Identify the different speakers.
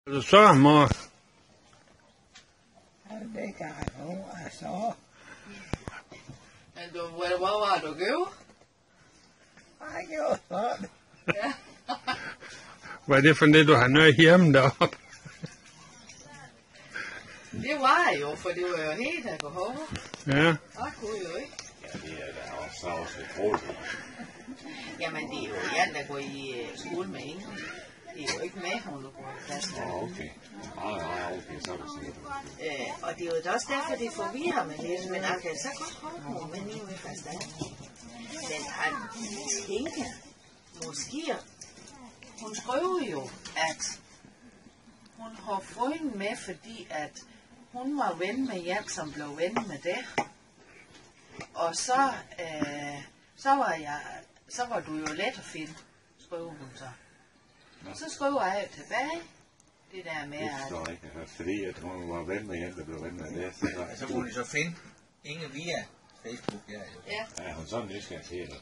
Speaker 1: Så, mor.
Speaker 2: Det kan jeg nu, altså.
Speaker 3: Men hvor var du gjorde?
Speaker 2: Jeg gjorde sådan.
Speaker 3: Ja.
Speaker 1: Hvad er det for det, du har nødt hjemme deroppe?
Speaker 3: Det var jeg jo, for det var jo helt alkohol.
Speaker 1: Ja.
Speaker 3: Jeg kunne jo ikke.
Speaker 4: Ja, det er da også lidt roligt.
Speaker 3: Jamen, det er jo en, der går i skole med engelsk. Det er jo ikke med, hun går i klasse.
Speaker 4: Okay. Okay, så er det sikkert.
Speaker 3: Og det er jo også derfor, det forvirrer mig lidt. Men jeg kan så godt holde på, men nu er fast af. Men han tænker, måske, hun skriver jo, at hun har fået med, fordi at hun var ven med en, som blev ven med det. Og så var du jo let at finde, skriver hun så. Så skriver jeg tilbage, det der med,
Speaker 4: Det forstår jeg ikke, fordi at hun var ven med en, der blev ven med det.
Speaker 5: Så må de så finde Inge via Facebook, ja.
Speaker 3: Ja.
Speaker 4: Ja, hun sådan lidt skal se det.